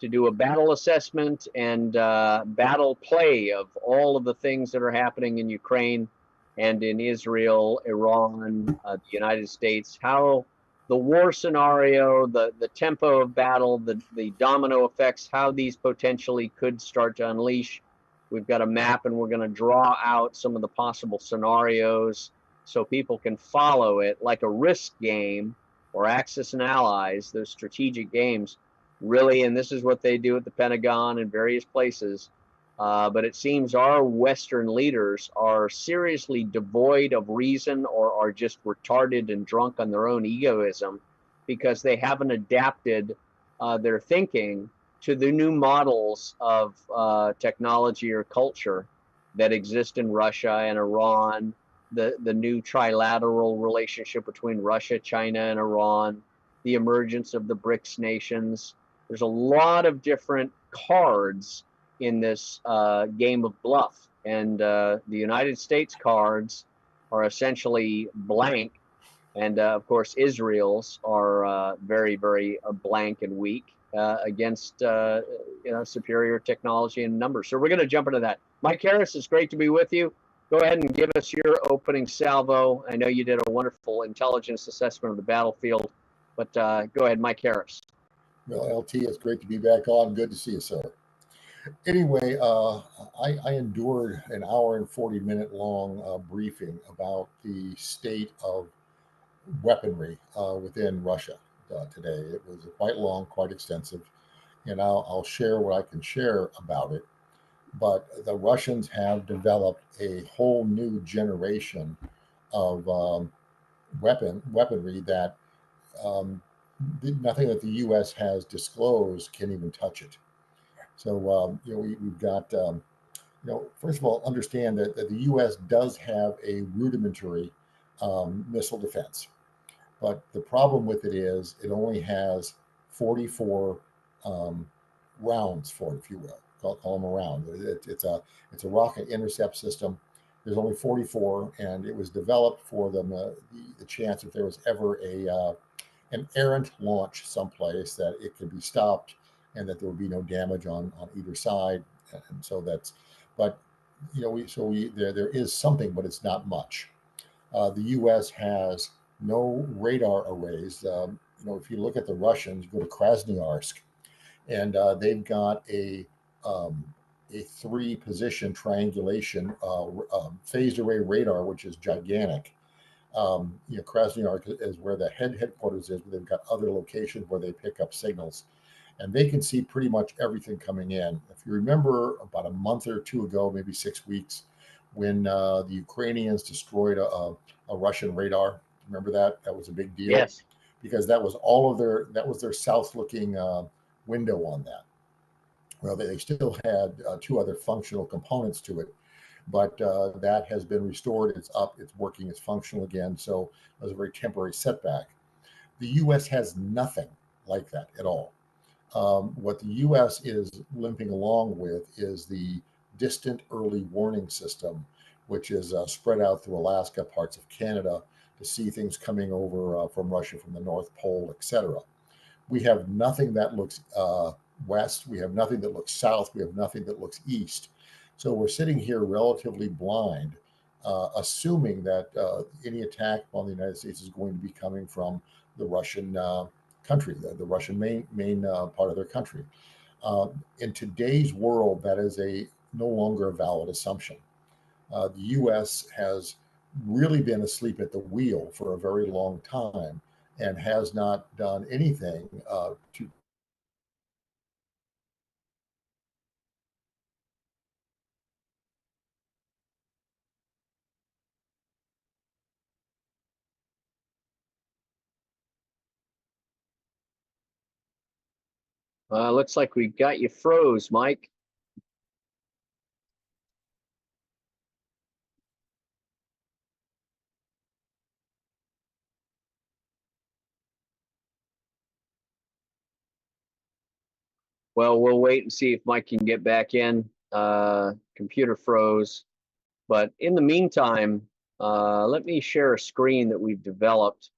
to do a battle assessment and battle play of all of the things that are happening in Ukraine and in Israel, Iran, the United States, how the war scenario, the tempo of battle, the domino effects, how these potentially could start to unleash. We've got a map and we're going to draw out some of the possible scenarios so people can follow it like a Risk game or Axis and Allies, those strategic games. Really, and this is what they do at the Pentagon and various places. But it seems our Western leaders are seriously devoid of reason or are just retarded and drunk on their own egoism because they haven't adapted their thinking to the new models of technology or culture that exist in Russia and Iran, the new trilateral relationship between Russia, China, and Iran, the emergence of the BRICS nations. There's a lot of different cards in this game of bluff. And the United States cards are essentially blank. And of course, Israel's are very, very blank and weak against superior technology and numbers. So we're going to jump into that. Mike Harris, it's great to be with you. Go ahead and give us your opening salvo. I know you did a wonderful intelligence assessment of the battlefield, but go ahead, Mike Harris. Well, LT, it's great to be back on. Good to see you, sir. Anyway, I endured an hour and 40-minute long briefing about the state of weaponry within Russia today. It was quite long, quite extensive, and I'll share what I can share about it. But the Russians have developed a whole new generation of weaponry that nothing that the U.S. has disclosed can even touch it. So we've got first of all, understand that the U.S. does have a rudimentary missile defense, but the problem with it is it only has 44 rounds for it, if you will. Call them a round. It's a rocket intercept system. There's only 44, and it was developed for the chance if there was ever an errant launch someplace that it could be stopped and that there would be no damage on either side. And so but there is something, but it's not much. The U.S. has no radar arrays. If you look at the Russians, you go to Krasnoyarsk, and they've got a 3-position triangulation phased array radar, which is gigantic. Krasnoyarsk is where the headquarters is, but they've got other locations where they pick up signals, and they can see pretty much everything coming in. If you remember, about a month or two ago, maybe 6 weeks, when the Ukrainians destroyed a Russian radar, remember that? That was a big deal. Yes. Because that was their south-looking window on that. Well, they still had 2 other functional components to it, but that has been restored. It's up, it's working, it's functional again. So it was a very temporary setback. The U.S. has nothing like that at all. What the U.S. is limping along with is the distant early warning system, which is spread out through Alaska, parts of Canada, to see things coming over from Russia, from the North Pole, etc. We have nothing that looks west. We have nothing that looks south. We have nothing that looks east. So we're sitting here relatively blind, assuming that any attack on the United States is going to be coming from the Russian country, the Russian main part of their country. In today's world, that is no longer a valid assumption. The U.S. has really been asleep at the wheel for a very long time and has not done anything to Looks like we got you froze, Mike. Well, we'll wait and see if Mike can get back in. Computer froze. But in the meantime, let me share a screen that we've developed.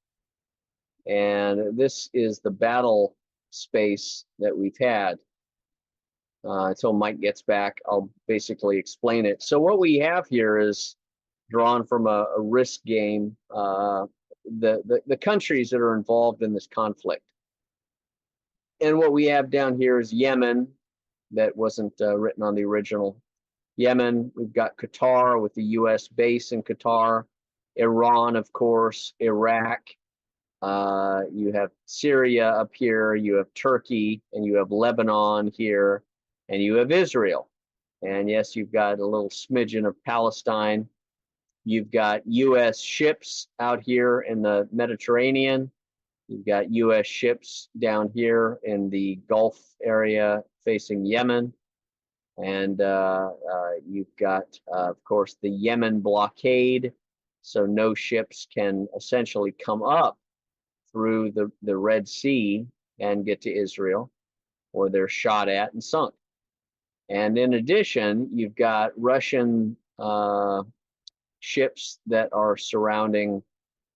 And this is the battle space that we've had. until Mike gets back, I'll basically explain it. So what we have here is drawn from a risk game, the countries that are involved in this conflict. And what we have down here is Yemen, that wasn't written on the original. Yemen, we've got Qatar with the US base in Qatar, Iran, of course, Iraq, you have Syria up here, you have Turkey, and you have Lebanon here, and you have Israel. And yes, you've got a little smidgen of Palestine. You've got US ships out here in the Mediterranean. You've got US ships down here in the Gulf area facing Yemen. And you've got, of course, the Yemen blockade. So no ships can essentially come up through the Red Sea and get to Israel, or they're shot at and sunk. And in addition, you've got Russian ships that are surrounding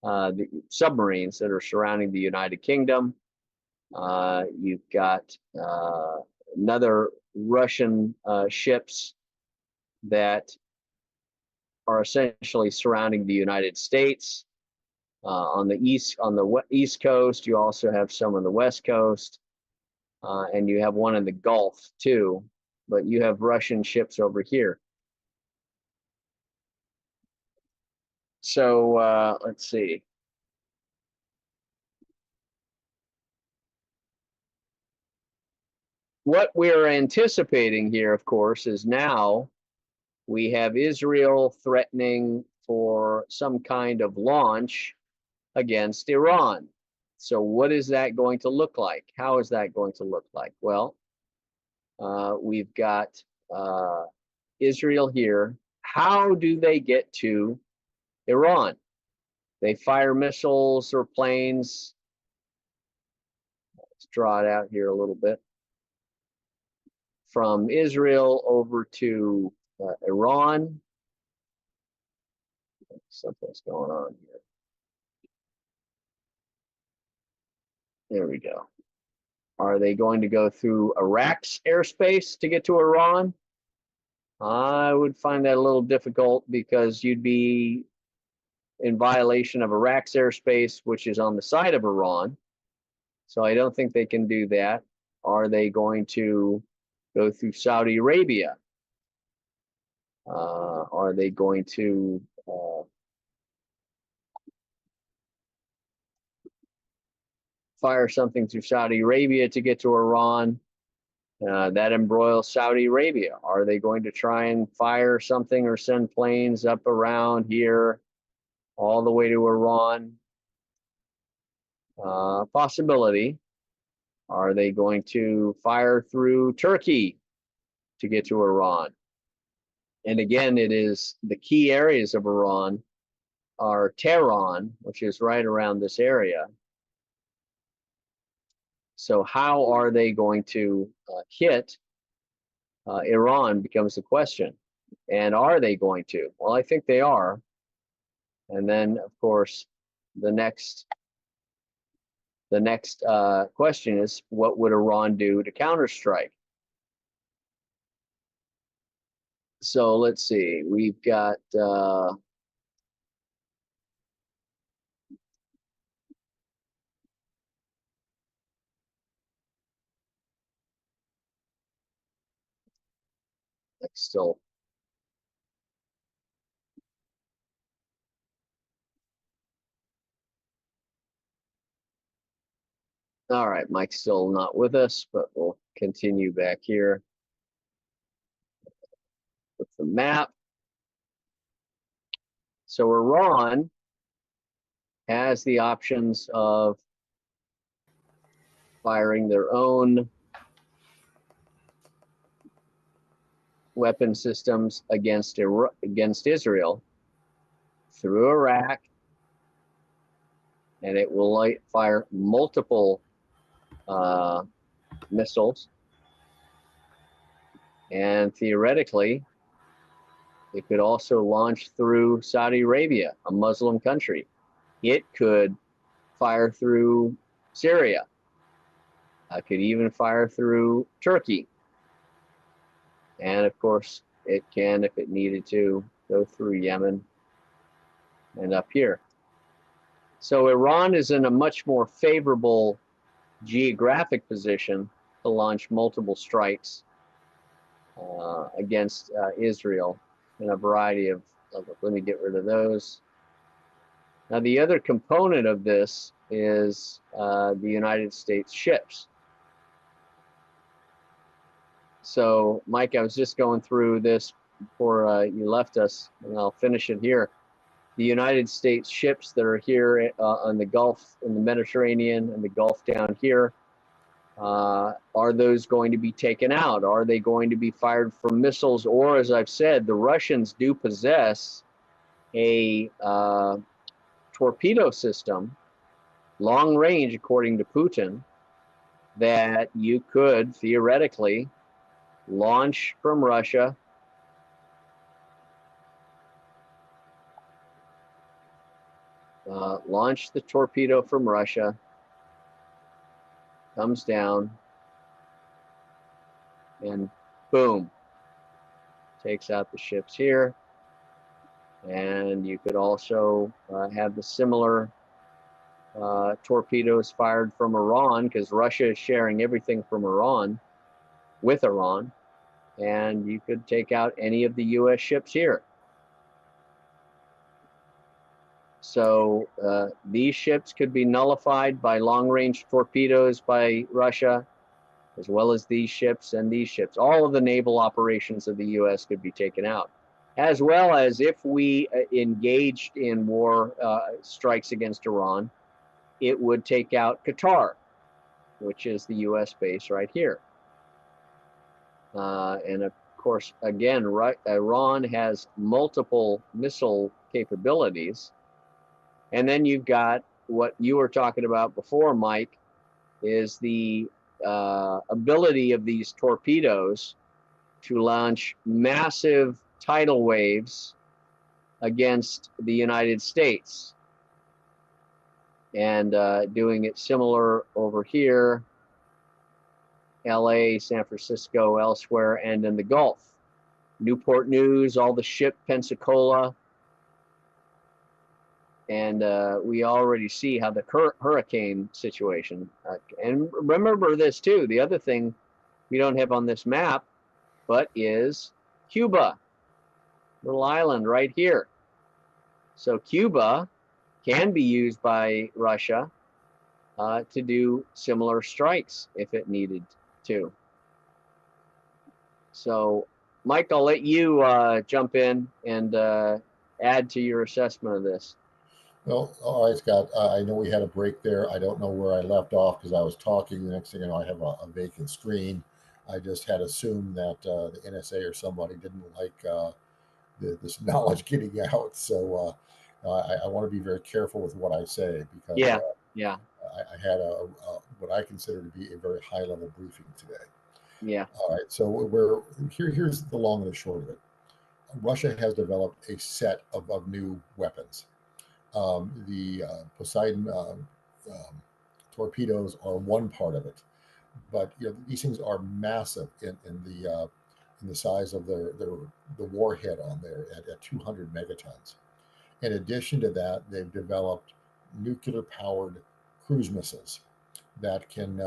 the submarines that are surrounding the United Kingdom. You've got another Russian ships that are essentially surrounding the United States. On the east coast, you also have some on the west coast, and you have one in the Gulf too. But you have Russian ships over here. So let's see. What we're anticipating here, of course, is now we have Israel threatening for some kind of launch against Iran. So what is that going to look like? How is that going to look like? Well, we've got Israel here. How do they get to Iran? They fire missiles or planes. Let's draw it out here a little bit. From Israel over to Iran. Something's going on here. There we go. Are they going to go through Iraq's airspace to get to Iran? I would find that a little difficult because you'd be in violation of Iraq's airspace, which is on the side of Iran. So I don't think they can do that. Are they going to go through Saudi Arabia? Are they going to fire something through Saudi Arabia to get to Iran? That embroils Saudi Arabia. Are they going to try and fire something or send planes up around here all the way to Iran? Possibility. Are they going to fire through Turkey to get to Iran? And again, it is the key areas of Iran are Tehran, which is right around this area. So how are they going to hit Iran becomes the question. And are they going to? Well, I think they are. And then, of course, the next question is, what would Iran do to counterstrike? So let's see. We've got still. All right, Mike's still not with us, but we'll continue back here with the map. So Iran has the options of firing their own weapon systems against Israel through Iraq, and it will fire multiple missiles, and theoretically it could also launch through Saudi Arabia, a Muslim country. It could fire through Syria. It could even fire through Turkey. And of course, it can, if it needed to, go through Yemen and up here. So Iran is in a much more favorable geographic position to launch multiple strikes against Israel in a variety of, let me get rid of those. Now, the other component of this is the United States ships. So, Mike, I was just going through this before you left us, and I'll finish it here. The United States ships that are here on the Gulf, in the Mediterranean, and the Gulf down here, are those going to be taken out? Are they going to be fired from missiles? Or, as I've said, the Russians do possess a torpedo system, long range, according to Putin, that you could theoretically launch from Russia. Launch the torpedo from Russia, comes down, and boom, takes out the ships here. And you could also have the similar torpedoes fired from Iran, because Russia is sharing everything from Iran with Iran, and you could take out any of the U.S. ships here. So these ships could be nullified by long-range torpedoes by Russia, as well as these ships and these ships. All of the naval operations of the U.S. could be taken out, as well as if we engaged in war strikes against Iran, it would take out Qatar, which is the U.S. base right here. And of course, again, Iran has multiple missile capabilities. And then you've got what you were talking about before, Mike, is the ability of these torpedoes to launch massive tidal waves against the United States. And doing it similar over here, LA, San Francisco, elsewhere, and in the Gulf. Newport News, all the ship, Pensacola. And we already see how the hurricane situation. And remember this too, the other thing we don't have on this map, but is Cuba, little island right here. So Cuba can be used by Russia to do similar strikes if it needed to. So, Mike, I'll let you jump in and add to your assessment of this. Well, all right, Scott. I know we had a break there. I don't know where I left off because I was talking. The next thing I know, I have a vacant screen. I just had assumed that the NSA or somebody didn't like this knowledge getting out. So I want to be very careful with what I say because yeah. I had what I consider to be a very high level briefing today. Yeah. All right. So here's the long and the short of it. Russia has developed a set of new weapons. The Poseidon torpedoes are one part of it, but these things are massive in the size of the warhead on there at 200 megatons. In addition to that, they've developed nuclear powered cruise missiles that can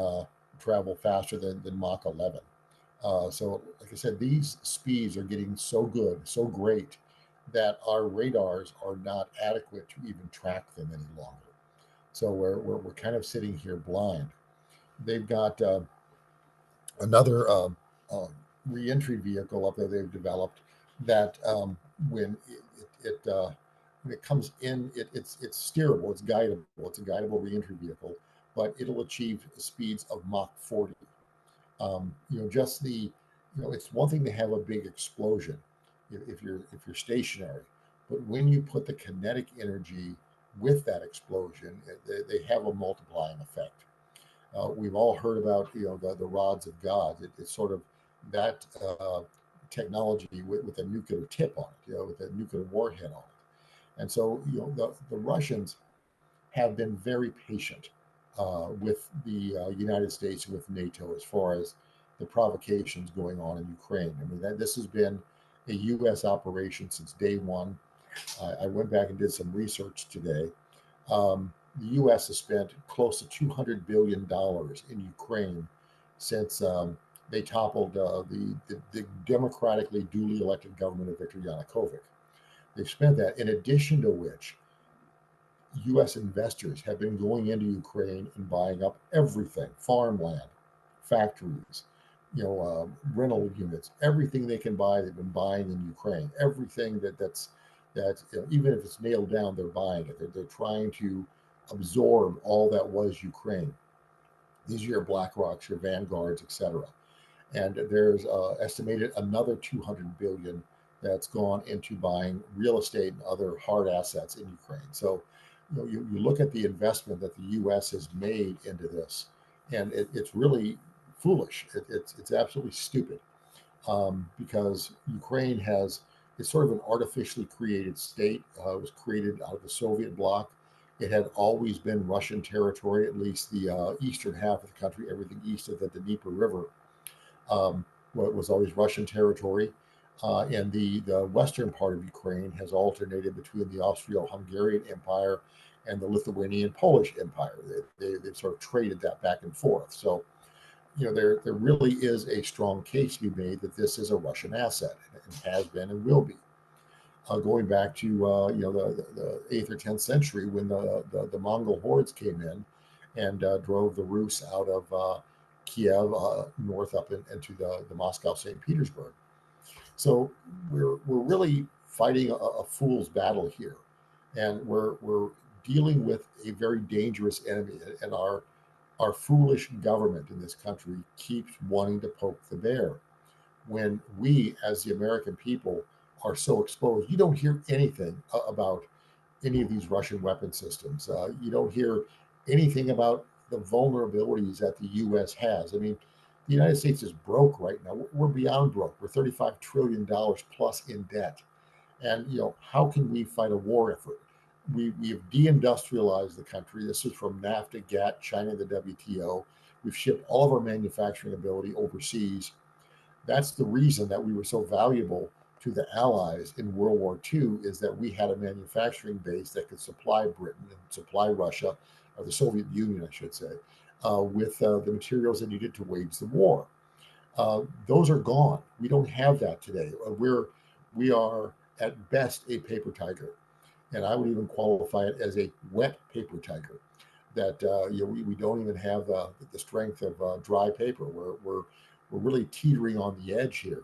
travel faster than Mach 11. So, like I said, these speeds are getting so good, so great, that our radars are not adequate to even track them any longer. So we're kind of sitting here blind. They've got another reentry vehicle up there they've developed that when it comes in, it's steerable, it's guidable, it's a guidable reentry vehicle, but it'll achieve speeds of Mach 40. Just it's one thing to have a big explosion if you're stationary, but when you put the kinetic energy with that explosion, they have a multiplying effect. We've all heard about the rods of God. It's sort of that technology with a nuclear tip on it, with a nuclear warhead on it. And so the Russians have been very patient with the United States, with NATO, as far as the provocations going on in Ukraine. I mean, this has been a U.S. operation since day one. I went back and did some research today. The U.S. has spent close to $200 billion in Ukraine since they toppled the democratically duly elected government of Viktor Yanukovych. They've spent that, in addition to which U.S. investors have been going into Ukraine and buying up everything: farmland, factories, rental units, everything they can buy. They've been buying in Ukraine. Everything that's even if it's nailed down, they're buying it. They're trying to absorb all that was Ukraine. These are your BlackRocks, your Vanguards, etc. And there's estimated another 200 billion that's gone into buying real estate and other hard assets in Ukraine. So, you look at the investment that the U.S. has made into this, and it's really foolish. It's absolutely stupid, because Ukraine it's sort of an artificially created state. It was created out of the Soviet bloc. It had always been Russian territory, at least the eastern half of the country, everything east of the Dnieper River, was always Russian territory. And the western part of Ukraine has alternated between the Austro-Hungarian Empire and the Lithuanian-Polish Empire. They've sort of traded that back and forth. So, there really is a strong case to be made that this is a Russian asset, and has been and will be. Going back to the 8th or 10th century, when the Mongol hordes came in and drove the Rus out of Kiev north up into the Moscow St. Petersburg. So we're really fighting a fool's battle here, and we're dealing with a very dangerous enemy, and our foolish government in this country keeps wanting to poke the bear. When we, as the American people, are so exposed, you don't hear anything about any of these Russian weapon systems. You don't hear anything about the vulnerabilities that the U.S. has. I mean, the United States is broke right now. We're beyond broke. We're $35 trillion plus in debt. And, how can we fight a war effort? We have deindustrialized the country. This is from NAFTA, GATT, China, the WTO. We've shipped all of our manufacturing ability overseas. That's the reason that we were so valuable to the Allies in World War II, is that we had a manufacturing base that could supply Britain and supply Russia, or the Soviet Union, I should say, with the materials they needed to wage the war. Those are gone. We don't have that today. We are at best a paper tiger, and I would even qualify it as a wet paper tiger. That we don't even have the strength of dry paper. We're really teetering on the edge here.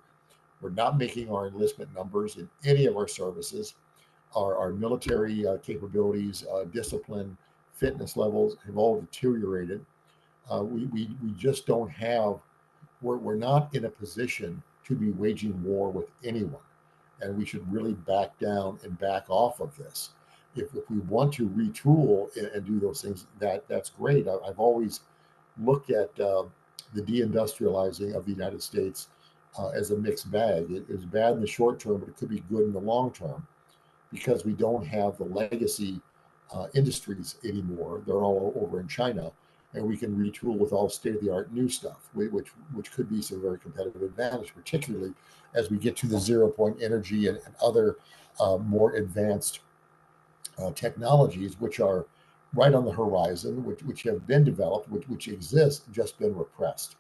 We're not making our enlistment numbers in any of our services. Our military capabilities, discipline, fitness levels have all deteriorated. We just don't have, we're not in a position to be waging war with anyone. And we should really back down and back off of this. If we want to retool and do those things, that's great. I've always looked at the deindustrializing of the United States as a mixed bag. It is bad in the short term, but it could be good in the long term, because we don't have the legacy industries anymore. They're all over in China, and we can retool with all state-of-the-art new stuff, which could be some very competitive advantage, particularly as we get to the zero-point energy and other more advanced technologies, which are right on the horizon, which have been developed, which exist, just been repressed.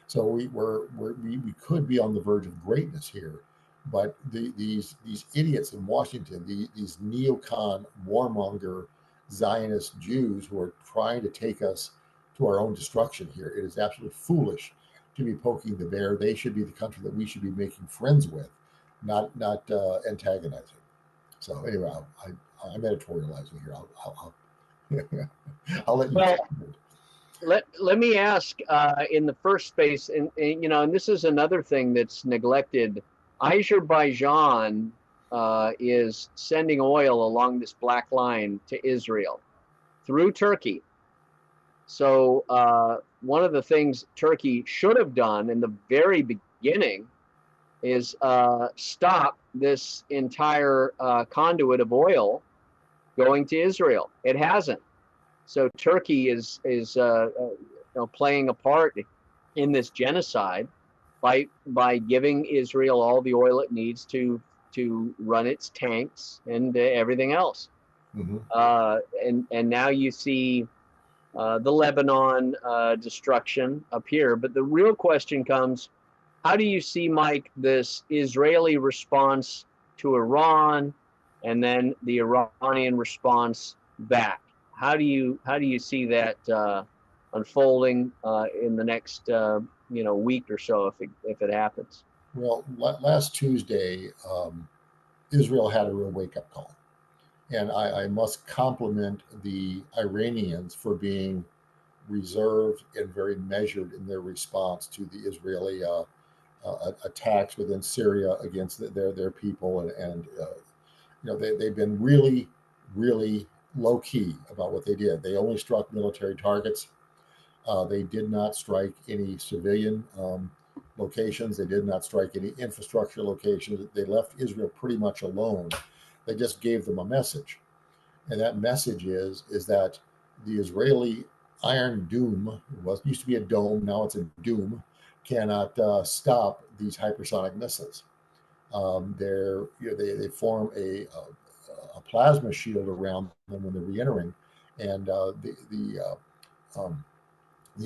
So we could be on the verge of greatness here, but these idiots in Washington, these neocon, warmonger, Zionist Jews who are trying to take us to our own destruction here, it is absolutely foolish to be poking the bear. They should be the country that we should be making friends with, not antagonizing. So anyway, I'm editorializing here. I'll let you. Well, let me ask in the first space, and this is another thing that's neglected. Azerbaijan is sending oil along this black line to Israel through Turkey. So one of the things Turkey should have done in the very beginning is stop this entire conduit of oil going to Israel. It hasn't. So Turkey is playing a part in this genocide by giving Israel all the oil it needs to run its tanks and everything else. Hmm. And now you see the Lebanon destruction up here. But the real question comes: how do you see, Mike, this Israeli response to Iran, and then the Iranian response back? How do you see that unfolding in the next week or so, if it happens? Well, last Tuesday, Israel had a real wake up call. And I must compliment the Iranians for being reserved and very measured in their response to the Israeli attacks within Syria against their people, and they've been really, really low key about what they did. They only struck military targets. They did not strike any civilian locations. They did not strike any infrastructure locations. They left Israel pretty much alone. They just gave them a message, and that message is that the Israeli Iron Dome, used to be a dome, now it's a doom, cannot stop these hypersonic missiles. They form a plasma shield around them when they're re-entering, and the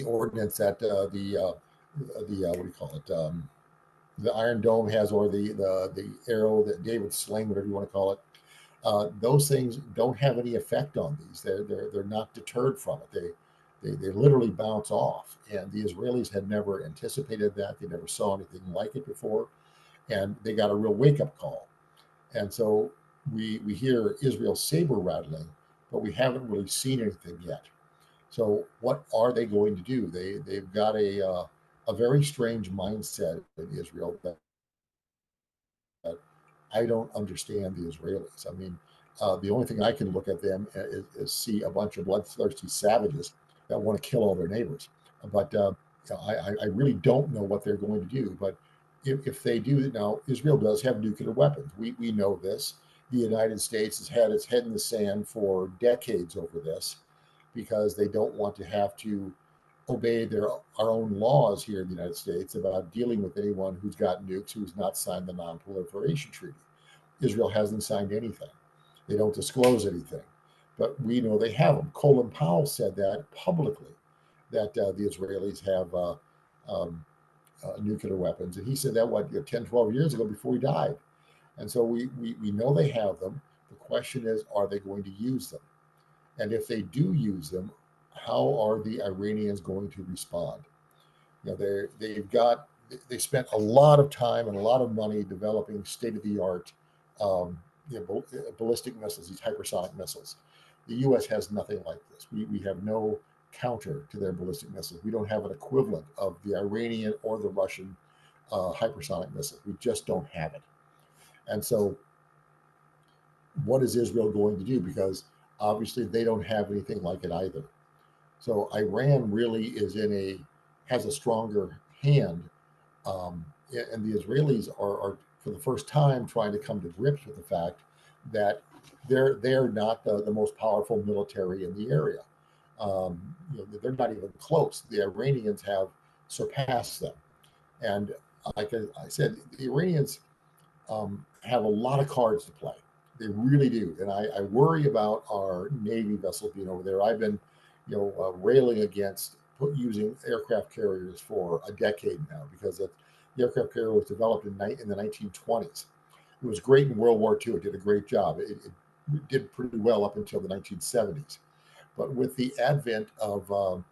ordnance that the what do you call it? The Iron Dome has, or the arrow that David sling, whatever you want to call it. Those things don't have any effect on these. They're not deterred from it. They literally bounce off. And the Israelis had never anticipated that. They never saw anything like it before, and they got a real wake up call. And so we hear Israel saber rattling, but we haven't really seen anything yet. So what are they going to do? They've got a very strange mindset in Israel that I don't understand the Israelis. I mean, the only thing I can look at them is see a bunch of bloodthirsty savages that want to kill all their neighbors. But I really don't know what they're going to do. But if they do, now Israel does have nuclear weapons. We know this. The United States has had its head in the sand for decades over this because they don't want to have to obey our own laws here in the United States about dealing with anyone who's got nukes who's not signed the Non-Proliferation Treaty. Israel hasn't signed anything. They don't disclose anything, but we know they have them. Colin Powell said that publicly, that the Israelis have nuclear weapons, and he said that 10, 12 years ago before he died. And so we know they have them. The question is, are they going to use them? And if they do use them, how are the Iranians going to respond? They spent a lot of time and a lot of money developing state-of-the-art ballistic missiles, these hypersonic missiles. The U.S. has nothing like this. We have no counter to their ballistic missiles. We don't have an equivalent of the Iranian or the Russian hypersonic missiles. We just don't have it. And so what is Israel going to do? Because obviously they don't have anything like it either. So Iran really has a stronger hand, and the Israelis are for the first time trying to come to grips with the fact that they're not the most powerful military in the area. They're not even close. The Iranians have surpassed them, and like I said, the Iranians have a lot of cards to play. They really do, and I worry about our Navy vessels being over there. I've been, railing against using aircraft carriers for a decade now because the aircraft carrier was developed in the 1920s. It was great in World War II. It did a great job. It did pretty well up until the 1970s. But with the advent of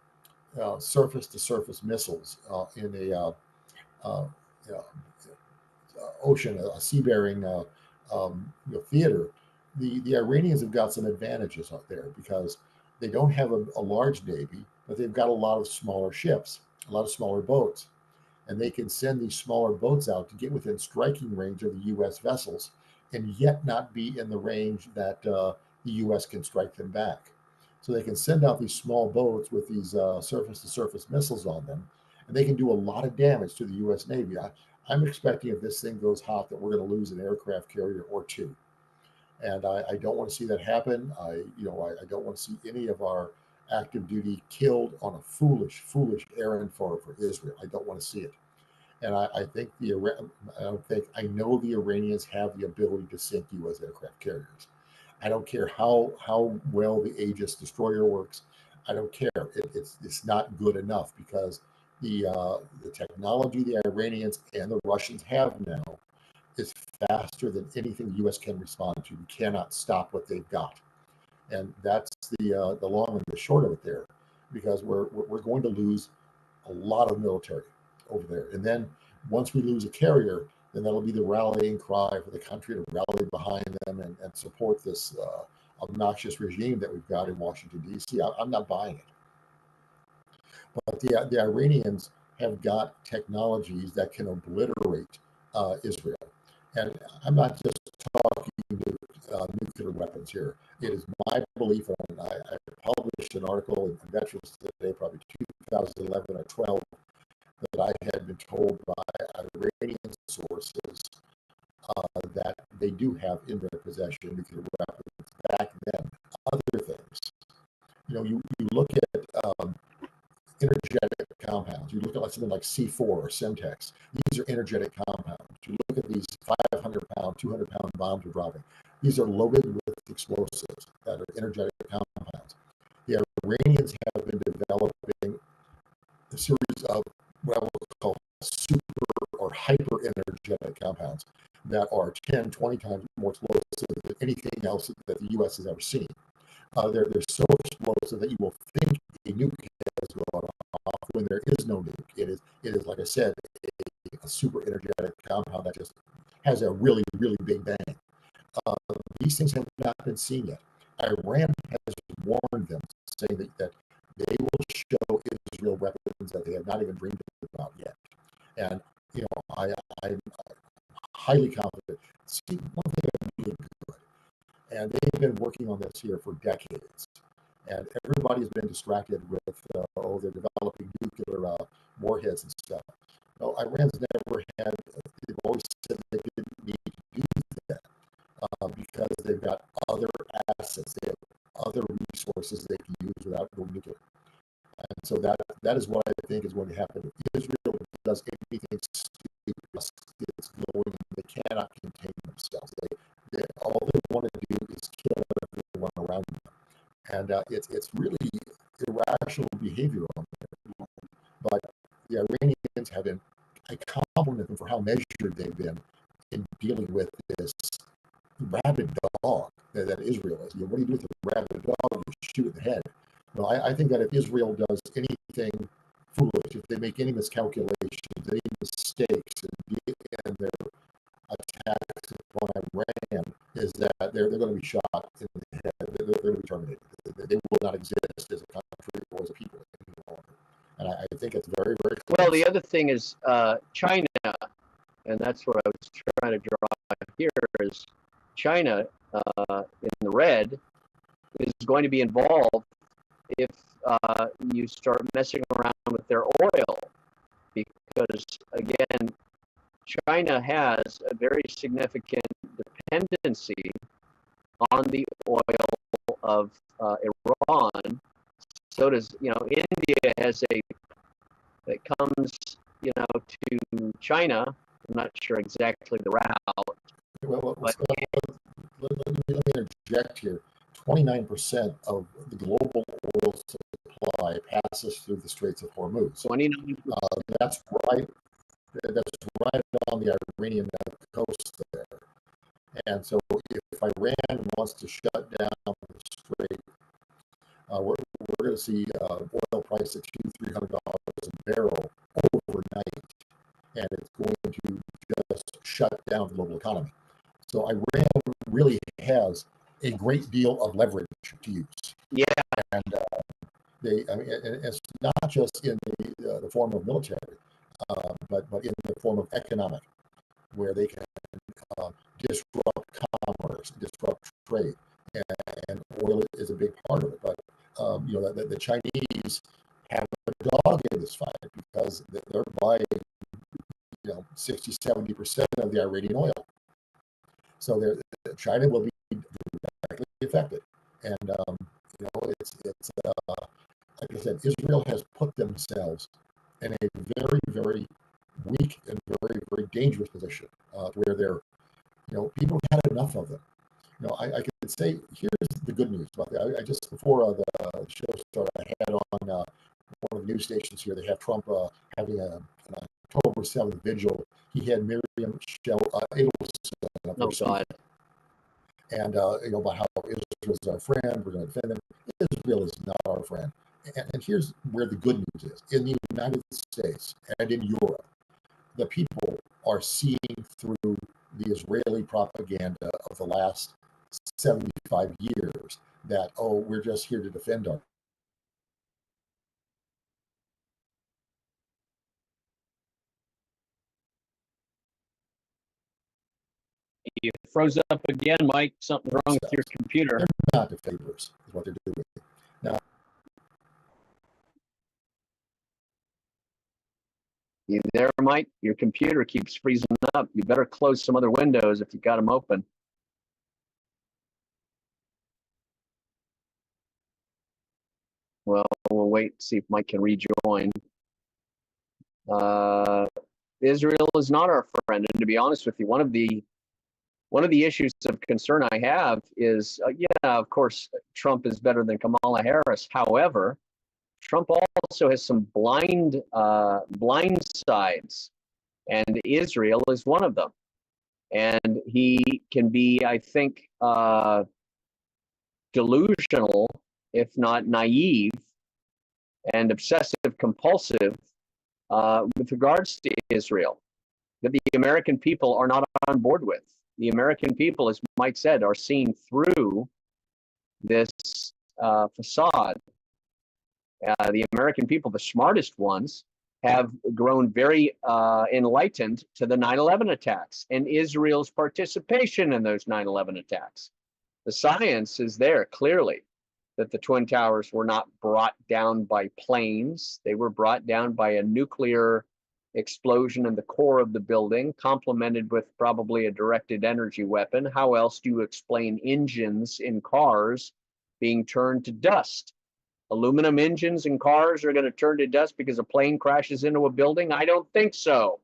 surface-to-surface missiles in a ocean, a seafaring theater, the Iranians have got some advantages out there because they don't have a large navy, but they've got a lot of smaller ships, a lot of smaller boats, and they can send these smaller boats out to get within striking range of the U.S. vessels, and yet not be in the range that the U.S. can strike them back. So they can send out these small boats with these surface-to-surface missiles on them, and they can do a lot of damage to the U.S. Navy. I'm expecting if this thing goes hot that we're going to lose an aircraft carrier or two, and I don't want to see that happen. I don't want to see any of our active duty, killed on a foolish, foolish errand for Israel. I don't want to see it. And I think I know the Iranians have the ability to sink U.S. aircraft carriers. I don't care how well the Aegis destroyer works. I don't care. It's not good enough because the technology the Iranians and the Russians have now is faster than anything the U.S. can respond to. We cannot stop what they've got, and that's the long and the short of it there, because we're going to lose a lot of military over there, and then once we lose a carrier, then that'll be the rallying cry for the country to rally behind them and support this obnoxious regime that we've got in Washington, D.C. I'm not buying it. But the Iranians have got technologies that can obliterate Israel. And I'm not just talking nuclear weapons here. It is my belief, and I published an article in Veterans Today, probably 2011 or 12, that I had been told by Iranian sources that they do have in their possession nuclear weapons back then. Other things, you look at energetic compounds. You look at something like C4 or Semtex. These are energetic compounds. You look at these 500-pound, 200-pound bombs we're dropping. These are loaded with explosives that are energetic compounds. The Iranians have been developing a series of what I will call super or hyper energetic compounds that are 10, 20 times more explosive than anything else that the U.S. has ever seen. They're so explosive that you will think a nuke has gone off when there is no nuke. It is like I said, a super energetic compound that just has a really, really big bang. These things have not been seen yet. Iran has warned them, saying that they will show Israel weapons that they have not even dreamed about yet. And I'm highly confident. See, one thing that's really good, and they've been working on this here for decades, and everybody's been distracted with they're developing nuclear warheads and stuff. No, Iran's never had. They've always said they didn't need to do that because they've got other assets, they have other resources they can use without going nuclear. And so that is what I think is going to happen. If Israel does anything stupid, it's going. They cannot contain themselves. All they want to do is kill everyone around them, and it's really irrational behavior on there. But the Iranians have been. I compliment them for how measured they've been in dealing with this rabid dog that Israel is. What do you do with a rabid dog? You shoot it in the head. No, I think that if Israel does anything foolish, if they make any miscalculations, any mistakes in their attacks upon Iran, is that they're going to be shot in the head. They're going to be terminated. They will not exist as a country or as a people anymore. And I think it's very, very close. Well, the other thing is China, and that's what I was trying to draw here, is China in the red is going to be involved if you start messing around with their oil, because again, China has a very significant dependency on the oil of Iran. So does India has that comes to China. I'm not sure exactly the route. Well, let me interject here. 29% of the global oil supply passes through the Straits of Hormuz. 29%. That's right. That's right on the Iranian coast there. And so, if Iran wants to shut down the strait, we're going to see oil price at $200-300 a barrel overnight, and it's going to just shut down the global economy. So Iran really has a great deal of leverage to use. Yeah, and it's not just in the form of military, but in the form of economic, where they can disrupt commerce, disrupt trade, and oil is a big part of it. But the Chinese have a dog in this fight because they're buying 60-70% of the Iranian oil. So China will be directly affected, and Like I said, Israel has put themselves in a very, very weak and very, very dangerous position where they're, people had enough of them. I could say, here's the good news about that. I just, before the show started, I had on one of the news stations here, they have Trump having an October 7th vigil. He had Miriam Adelson up there speaking. And, about how Israel is our friend, we're going to defend them. Israel is not our friend. And here's where the good news is. In the United States and in Europe, the people are seeing through the Israeli propaganda of the last 75 years that, we're just here to defend our. You froze up again, Mike. Something wrong with your computer. They're not defenders, is what they're doing. Now, you there, Mike? Your computer keeps freezing up. You better close some other windows if you got them open. Well, we'll wait and see if Mike can rejoin. Israel is not our friend, and to be honest with you, one of the issues of concern I have is, of course, Trump is better than Kamala Harris. However, Trump also has some blind sides, and Israel is one of them. And he can be, I think, delusional, if not naive, and obsessive compulsive with regards to Israel, that the American people are not on board with. The American people, as Mike said, are seeing through this facade. The American people, the smartest ones, have grown very enlightened to the 9/11 attacks and Israel's participation in those 9/11 attacks. The science is there clearly that the Twin Towers were not brought down by planes. They were brought down by a nuclear explosion in the core of the building, complemented with probably a directed energy weapon. How else do you explain engines in cars being turned to dust? Aluminum engines in cars are going to turn to dust because a plane crashes into a building? I don't think so.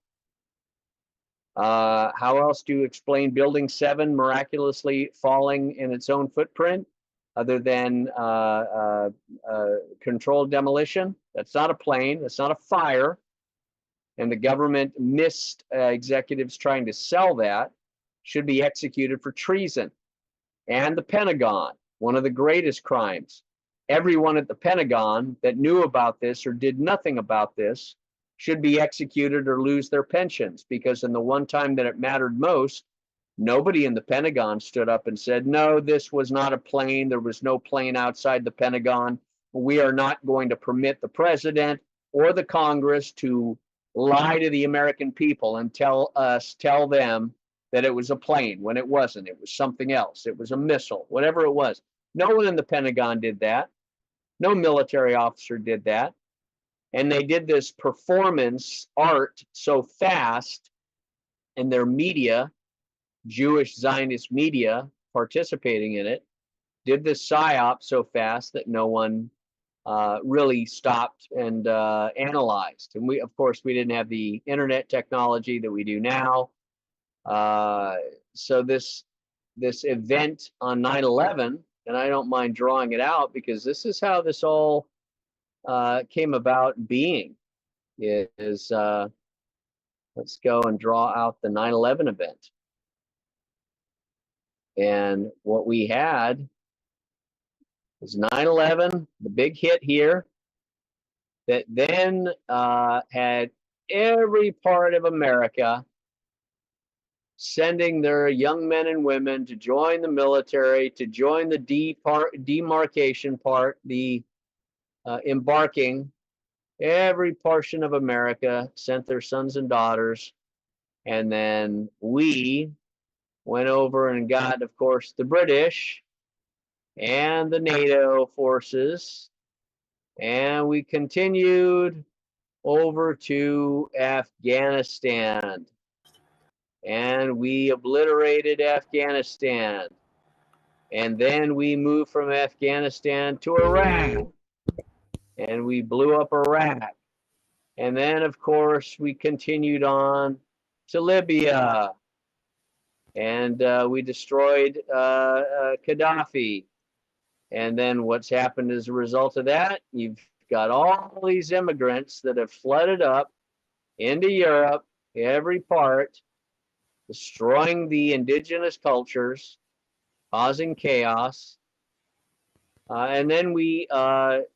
How else do you explain Building 7 miraculously falling in its own footprint, other than controlled demolition? That's not a plane. That's not a fire. And the government missed executives trying to sell that, should be executed for treason. And the Pentagon, one of the greatest crimes. Everyone at the Pentagon that knew about this or did nothing about this should be executed or lose their pensions, because in the one time that it mattered most, nobody in the Pentagon stood up and said, no, this was not a plane. There was no plane outside the Pentagon. We are not going to permit the president or the Congress to lie to the American people and tell them that it was a plane when it wasn't. It was something else. It was a missile, whatever it was. No one in the Pentagon did that. No military officer did that. And they did this performance art so fast, and their media, Jewish Zionist media participating in it, did this psyop so fast that no one really stopped and analyzed. And we, of course, we didn't have the internet technology that we do now. So this event on 9/11, and I don't mind drawing it out because this is how this all came about being, is let's go and draw out the 9/11 event. And what we had was 9/11, the big hit here, that then had every part of America sending their young men and women to join the military, to join the demarcation part, the embarking. Every portion of America sent their sons and daughters. And then we went over and got, of course, the British and the NATO forces. And we continued over to Afghanistan. And we obliterated Afghanistan. And then we moved from Afghanistan to Iraq, and we blew up Iraq. And then, of course, we continued on to Libya, and we destroyed Gaddafi. And then what's happened as a result of that? You've got all these immigrants that have flooded up into Europe, every part, destroying the indigenous cultures, causing chaos. And then we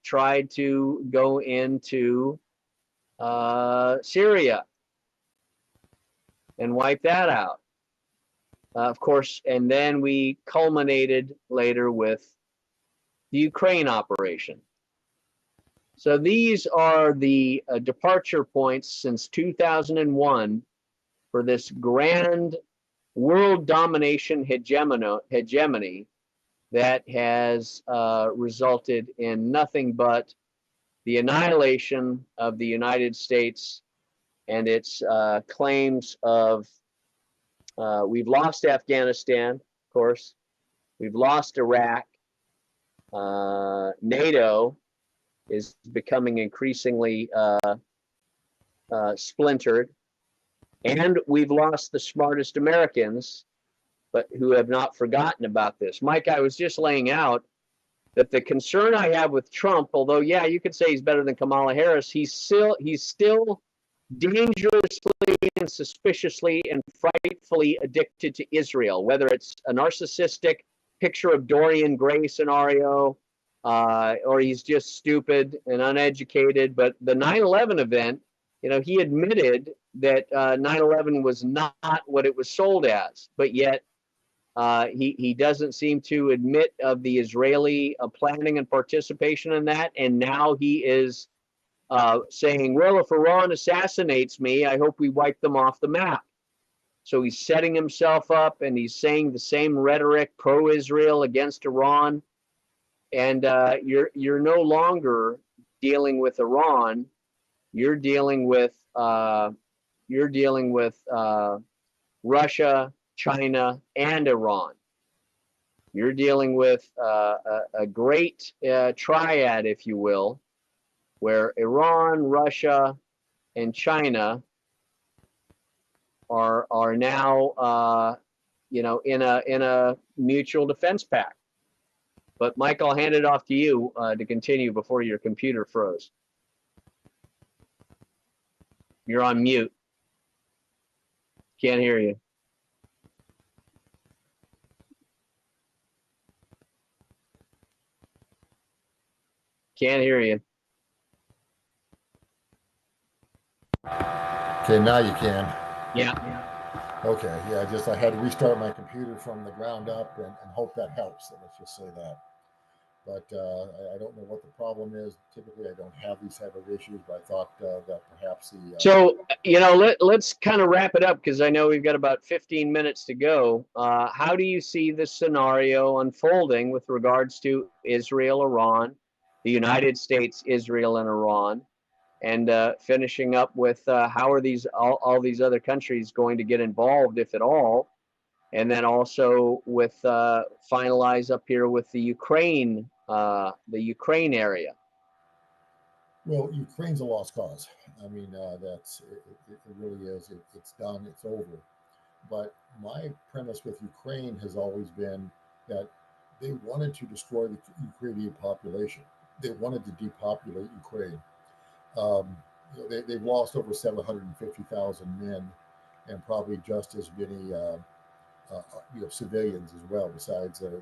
tried to go into Syria and wipe that out. Of course, and then we culminated later with the Ukraine operation. So these are the departure points since 2001 for this grand world domination hegemony that has resulted in nothing but the annihilation of the United States and its claims of, we've lost Afghanistan, of course, we've lost Iraq, NATO is becoming increasingly splintered, and we've lost the smartest Americans, but who have not forgotten about this. Mike, I was just laying out that the concern I have with Trump, although yeah, you could say he's better than Kamala Harris, he's still dangerously and suspiciously and frightfully addicted to Israel, whether it's a narcissistic picture of Dorian Gray scenario, or he's just stupid and uneducated. But the 9/11 event, you know, he admitted that 9/11 was not what it was sold as, but yet he doesn't seem to admit of the Israeli planning and participation in that. And now he is saying, well, if Iran assassinates me, I hope we wipe them off the map. So he's setting himself up, and he's saying the same rhetoric pro-Israel against Iran. And you're no longer dealing with Iran. You're dealing with Russia, China, and Iran. You're dealing with a great triad, if you will, where Iran, Russia, and China are now in a mutual defense pact. But Mike, I'll hand it off to you to continue before your computer froze. You're on mute. Can't hear you. Can't hear you. Okay, now you can. Yeah. Okay, yeah, I had to restart my computer from the ground up and hope that helps. So let's just say that. But I don't know what the problem is. Typically, I don't have these type of issues, but I thought that perhaps the... So, let's kind of wrap it up, because I know we've got about 15 minutes to go. How do you see this scenario unfolding with regards to Israel, Iran, the United States, Israel, and Iran? And finishing up with how are all these other countries going to get involved, if at all? And then also with finalize up here with the Ukraine area. Well, Ukraine's a lost cause. I mean, it really is. It's done. It's over. But my premise with Ukraine has always been that they wanted to destroy the Ukrainian population. They wanted to depopulate Ukraine. They've lost over 750,000 men, and probably just as many civilians as well, besides their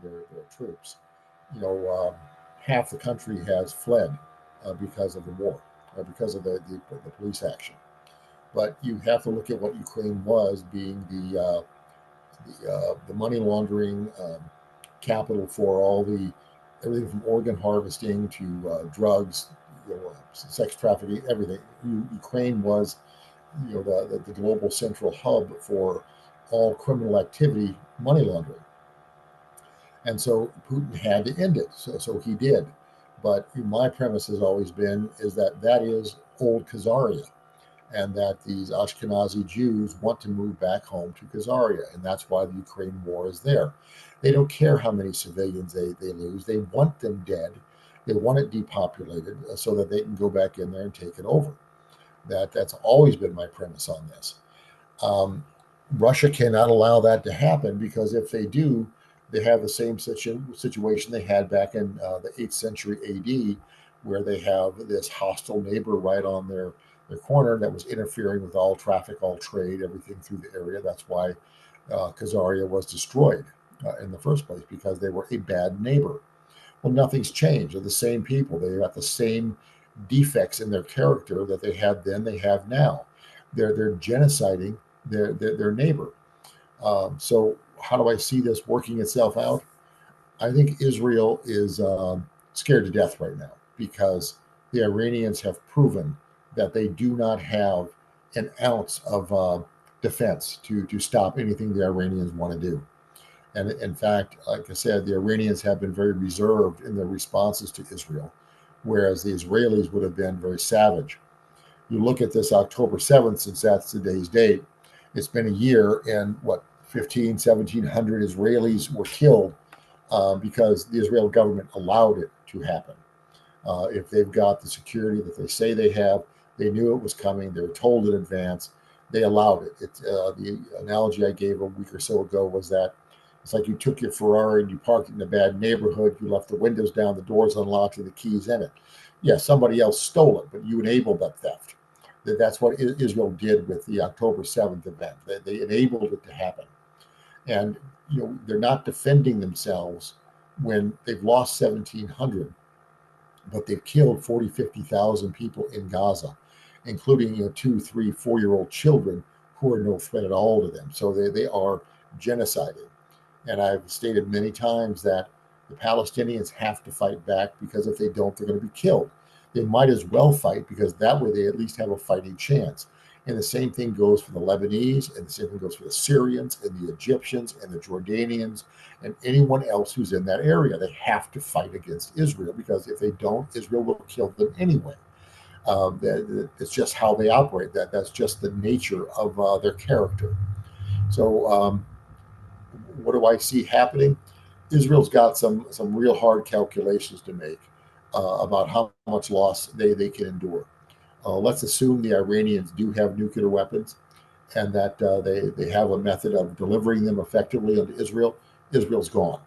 troops. Half the country has fled because of the war, because of the police action. But you have to look at what Ukraine was, being the money laundering capital for everything from organ harvesting to drugs, sex trafficking, everything. Ukraine was, the global central hub for all criminal activity, money laundering. And so Putin had to end it. So he did. But my premise has always been is that is old Khazaria. and that these Ashkenazi Jews want to move back home to Khazaria, and that's why the Ukraine war is there. They don't care how many civilians they lose. They want them dead. They want it depopulated so that they can go back in there and take it over. That's always been my premise on this. Russia cannot allow that to happen, because if they do, they have the same situation they had back in the 8th century AD, where they have this hostile neighbor right on their corner that was interfering with all traffic, all trade, everything through the area. That's why Khazaria was destroyed in the first place, because they were a bad neighbor. Well, nothing's changed. They're the same people. They got the same defects in their character that they had then, they have now. They're genociding their neighbor. So how do I see this working itself out? I think Israel is scared to death right now, because the Iranians have proven that they do not have an ounce of defense to stop anything the Iranians want to do. And in fact, like I said, the Iranians have been very reserved in their responses to Israel, whereas the Israelis would have been very savage. You look at this October 7th, since that's today's date, it's been a year, and 1,700 Israelis were killed because the Israeli government allowed it to happen. If they've got the security that they say they have, they knew it was coming, they were told in advance, they allowed it. The analogy I gave a week or so ago was that it's like you took your Ferrari and you parked it in a bad neighborhood, you left the windows down, the doors unlocked, and the keys in it. Yeah, somebody else stole it, but you enabled that theft. That's what Israel did with the October 7th event. They enabled it to happen. And they're not defending themselves when they've lost 1,700, but they've killed 40, 50,000 people in Gaza, including 2, 3, 4-year-old children who are no threat at all to them. So they are genociding. And I've stated many times that the Palestinians have to fight back, because if they don't, they're going to be killed. They might as well fight, because that way they at least have a fighting chance. And the same thing goes for the Lebanese, and the same thing goes for the Syrians and the Egyptians and the Jordanians and anyone else who's in that area. They have to fight against Israel, because if they don't, Israel will kill them anyway. It's just how they operate. That's just the nature of their character. So what do I see happening? Israel's got some real hard calculations to make about how much loss they can endure. Let's assume the Iranians do have nuclear weapons, and that they have a method of delivering them effectively into Israel. Israel's gone.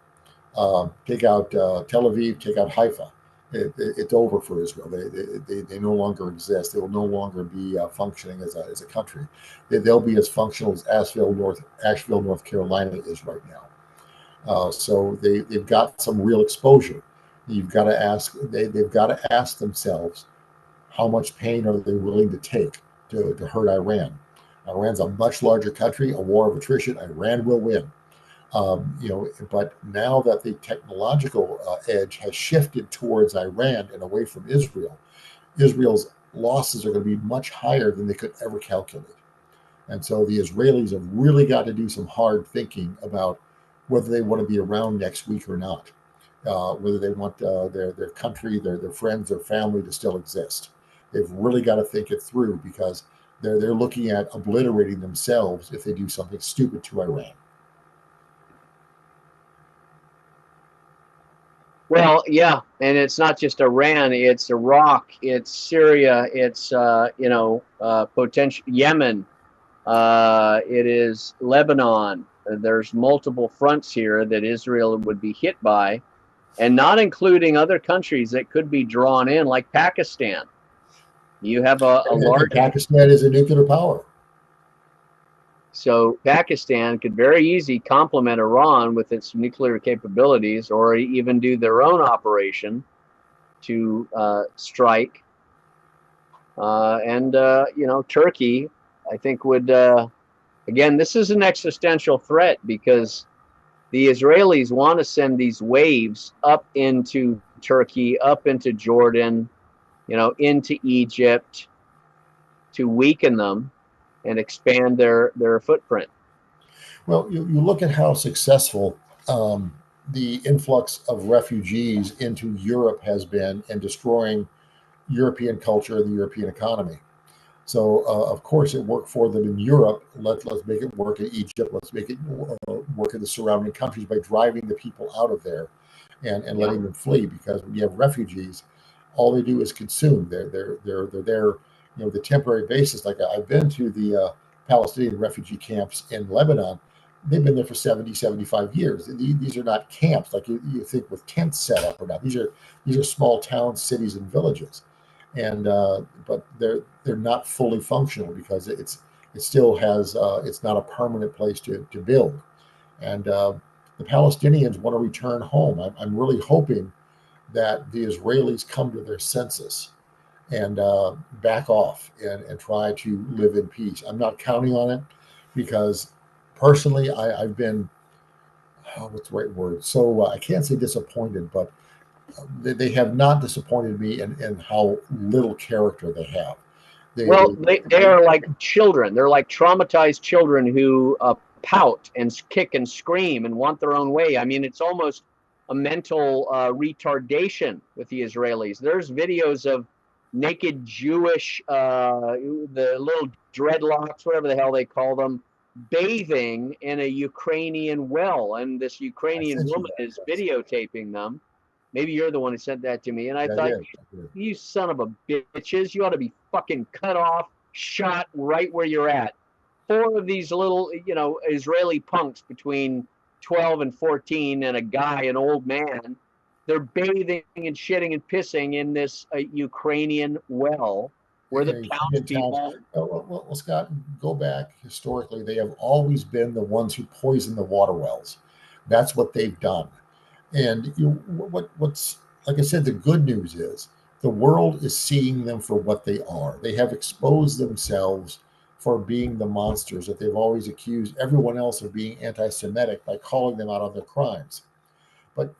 Take out Tel Aviv, take out Haifa. It's over for Israel. They no longer exist. They will no longer be functioning as a country. They'll be as functional as Asheville, North Carolina is right now. So they've got some real exposure. You've got to ask. They've got to ask themselves, how much pain are they willing to take to hurt Iran? Iran's a much larger country. A war of attrition, Iran will win. But now that the technological edge has shifted towards Iran and away from Israel, Israel's losses are going to be much higher than they could ever calculate. And so the Israelis have really got to do some hard thinking about whether they want to be around next week or not, whether they want their country, their friends, their family to still exist. They've really got to think it through, because they're looking at obliterating themselves if they do something stupid to Iran. Well, yeah, and it's not just Iran; it's Iraq, it's Syria, it's potential Yemen, it is Lebanon. There's multiple fronts here that Israel would be hit by, and not including other countries that could be drawn in, like Pakistan. You have a large. Pakistan is a nuclear power. So Pakistan could very easily complement Iran with its nuclear capabilities, or even do their own operation to strike. And Turkey, I think, would, again, this is an existential threat, because the Israelis want to send these waves up into Turkey, up into Jordan, into Egypt, to weaken them and expand their footprint. Well, you look at how successful the influx of refugees into Europe has been in destroying European culture and the European economy. So of course it worked for them in Europe. Let's make it work in Egypt. Let's make it work in the surrounding countries by driving the people out of there, and Yeah. letting them flee. Because when you have refugees, all they do is consume. They're there, the temporary basis. Like I've been to the Palestinian refugee camps in Lebanon. They've been there for 70, 75 years. These are not camps like you think with tents set up or not. These are small towns, cities, and villages, and but they're not fully functional because it still has it's not a permanent place to build, and the Palestinians want to return home. I'm really hoping that the Israelis come to their senses and back off and try to live in peace. I'm not counting on it because personally I've been what's the right word? So I can't say disappointed, but they have not disappointed me in how little character they have. Well, they are like children. They're like traumatized children who pout and kick and scream and want their own way. I mean, it's almost a mental retardation with the Israelis. There's videos of naked Jewish, the little dreadlocks, whatever the hell they call them, bathing in a Ukrainian well. And this I Ukrainian sent you woman that. is Yes. videotaping them. Maybe you're the one who sent that to me. And I Yeah, I thought, did. I did. you son of a bitches, you ought to be fucking cut off, shot right where you're at. Four of these little, Israeli punks between 12 and 14 and a guy, an old man, they're bathing and shitting and pissing in this Ukrainian well where the In towns. townspeople, Well, Scott, go back historically. They have always been the ones who poison the water wells. That's what they've done. And what's like I said, the good news is the world is seeing them for what they are. They have exposed themselves for being the monsters that they've always accused everyone else of being anti-Semitic by calling them out on their crimes. But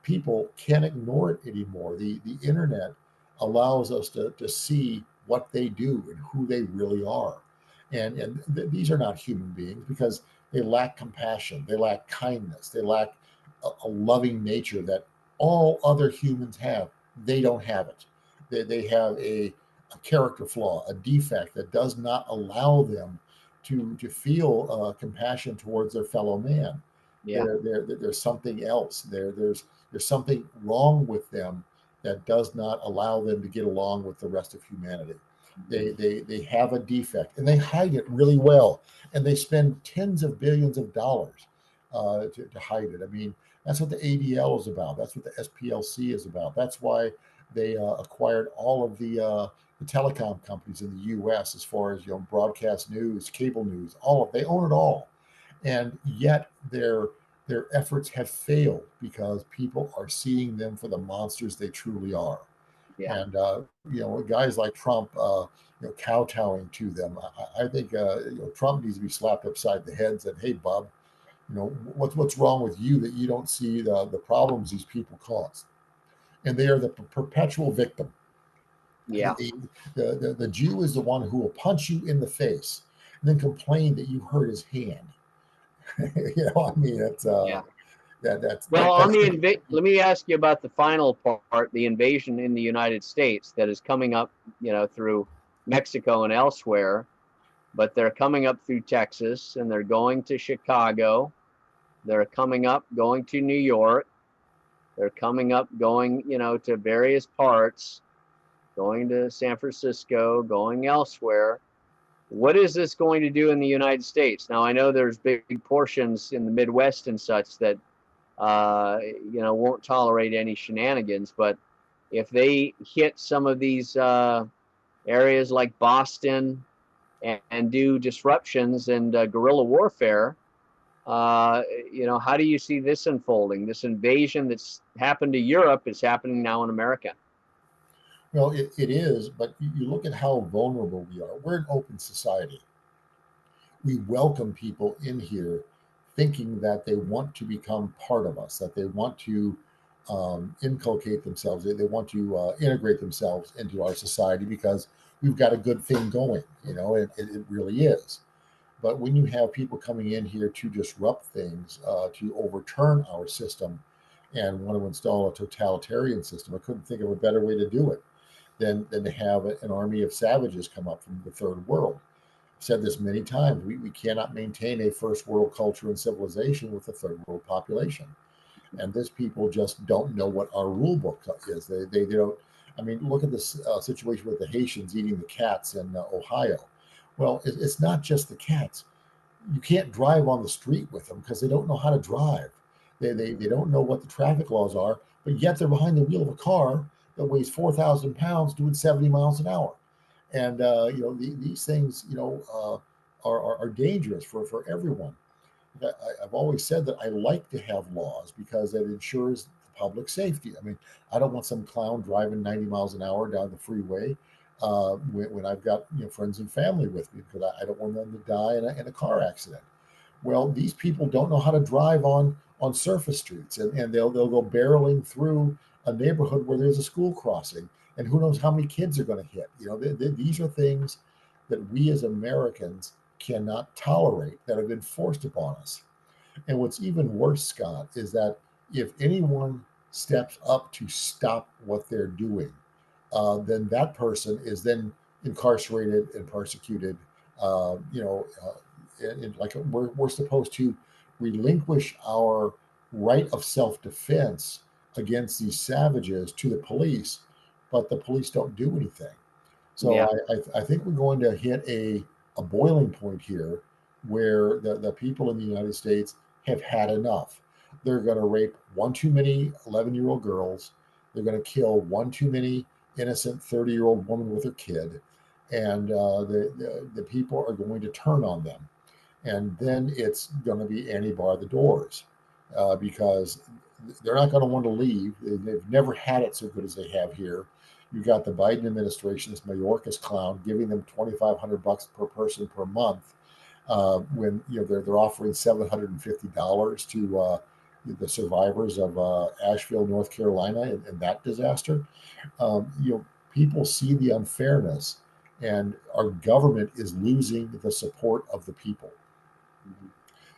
people can't ignore it anymore. The internet allows us to see what they do and who they really are. And these are not human beings because they lack compassion, they lack kindness, they lack a loving nature that all other humans have. They don't have it. They have a character flaw, a defect that does not allow them to feel compassion towards their fellow man. yeah, There's something else. There's something wrong with them that does not allow them to get along with the rest of humanity. They have a defect and they hide it really well, and they spend tens of billions of dollars to hide it. I mean, that's what the ADL is about. That's what the SPLC is about. That's why they acquired all of the telecom companies in the U.S. as far as broadcast news, cable news, all of they own it all, and yet their efforts have failed because people are seeing them for the monsters they truly are. yeah. And guys like Trump, kowtowing to them. I think Trump needs to be slapped upside the head and said, "Hey, Bob, what's wrong with you that you don't see the problems these people cause?" And they are the perpetual victim. Yeah. The Jew is the one who will punch you in the face and then complain that you hurt his hand. I mean, it's Yeah. Well, that's let me ask you about the final part, the invasion in the United States that is coming up, through Mexico and elsewhere, but they're coming up through Texas and they're going to Chicago. They're coming up, going to New York. They're coming up, going, to various parts, going to San Francisco, going elsewhere. What is this going to do in the United States? Now, I know there's big portions in the Midwest and such that won't tolerate any shenanigans. But if they hit some of these areas like Boston and do disruptions and guerrilla warfare, how do you see this unfolding? This invasion that's happened to Europe is happening now in America. well, it is, but you look at how vulnerable we are. We're an open society. We welcome people in here thinking that they want to become part of us, that they want to inculcate themselves, they want to integrate themselves into our society because we've got a good thing going. It really is. But when you have people coming in here to disrupt things, to overturn our system, and want to install a totalitarian system, I couldn't think of a better way to do it. than to have an army of savages come up from the third world. I've said this many times. We cannot maintain a first world culture and civilization with a third world population. And this people just don't know what our rule book is. They don't. I mean, look at this situation with the Haitians eating the cats in Ohio. Well, it's not just the cats. You can't drive on the street with them because they don't know how to drive. They don't know what the traffic laws are, but yet they're behind the wheel of a car that weighs 4,000 pounds doing 70 miles an hour. And these things are dangerous for everyone. I've always said that I like to have laws because it ensures public safety. I mean, I don't want some clown driving 90 miles an hour down the freeway when I've got friends and family with me, because I don't want them to die in a car accident. Well, these people don't know how to drive on surface streets, and they'll go barreling through a neighborhood where there's a school crossing, and who knows how many kids are going to hit. These are things that we as Americans cannot tolerate, that have been forced upon us. And what's even worse, Scott, is that if anyone steps up to stop what they're doing, then that person is then incarcerated and persecuted. Like we're supposed to relinquish our right of self-defense against these savages to the police, but the police don't do anything. So Yeah. I think we're going to hit a boiling point here where the people in the United States have had enough. They're going to rape one too many 11-year-old girls. They're going to kill one too many innocent 30-year-old woman with her kid. And the people are going to turn on them. And then it's going to be anti-bar the doors because they're not going to want to leave. They've never had it so good as they have here. You've got the Biden administration, this Mayorkas clown, giving them $2,500 per person per month, when they're offering $750 to the survivors of Asheville, North Carolina, and that disaster. People see the unfairness, and our government is losing the support of the people.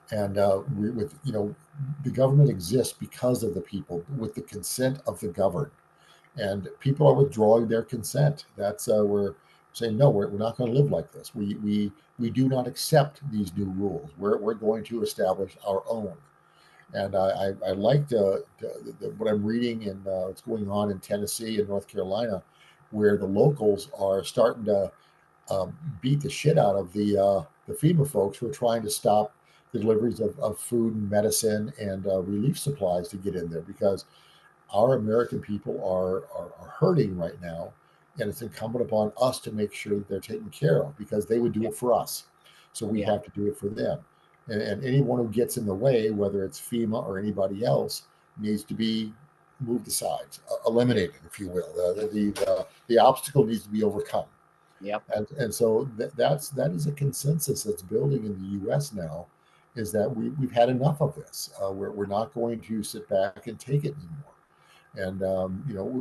And the government exists because of the people, with the consent of the governed. And people are withdrawing their consent. That's we're saying no, we're not going to live like this. We do not accept these new rules. We're going to establish our own. And I like what I'm reading and what's going on in Tennessee and North Carolina, where the locals are starting to beat the shit out of the FEMA folks who are trying to stop the deliveries of food and medicine and relief supplies to get in there, because our American people are hurting right now, and it's incumbent upon us to make sure that they're taken care of, because they would do it for us. So we have to do it for them. And anyone who gets in the way, whether it's FEMA or anybody else, needs to be moved aside, eliminated, if you will. The obstacle needs to be overcome. Yep. And so that is a consensus that's building in the U.S. now, is that we've had enough of this. We're not going to sit back and take it anymore. And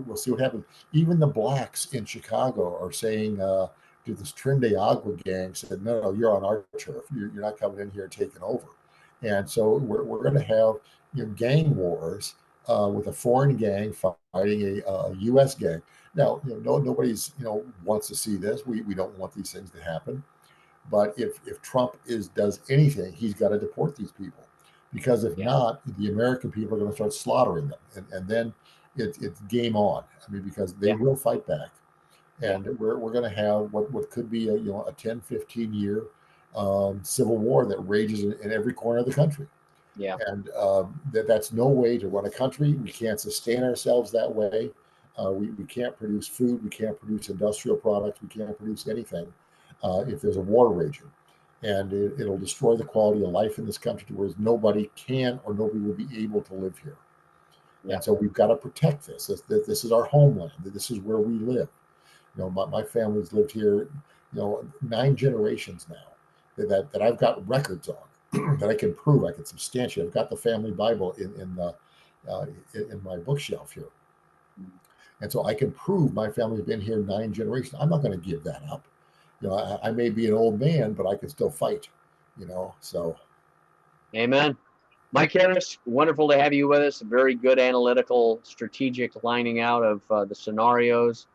we'll see what happens. Even the blacks in Chicago are saying to this Trinidad Agua gang, said, no, you're on our turf. You're not coming in here and taking over. And so we're going to have gang wars with a foreign gang fighting a U.S. gang. Now, nobody's wants to see this. We don't want these things to happen. But if Trump does anything, he's got to deport these people, because if not, the American people are going to start slaughtering them, and then it's game on. I mean, because they will fight back, and we're going to have what could be a 10, 15 year civil war that rages in every corner of the country. Yeah. And that's no way to run a country. We can't sustain ourselves that way. We can't produce food. We can't produce industrial products. We can't produce anything if there's a war raging. And it'll destroy the quality of life in this country to where nobody can or nobody will be able to live here. Yeah. And so we've got to protect this. This is our homeland. This is where we live. My family's lived here, 9 generations now that I've got records on, that I can prove, I can substantiate. I've got the family Bible in my bookshelf here. And so I can prove my family's been here 9 generations. I'm not going to give that up. I may be an old man, but I can still fight, so. Amen. Mike Harris, wonderful to have you with us. Very good analytical, strategic lining out of the scenarios.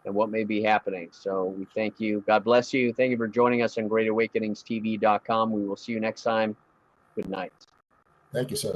and what may be happening. So we thank you. God bless you. Thank you for joining us on GreatAwakeningsTV.com. We will see you next time. Good night. Thank you, sir.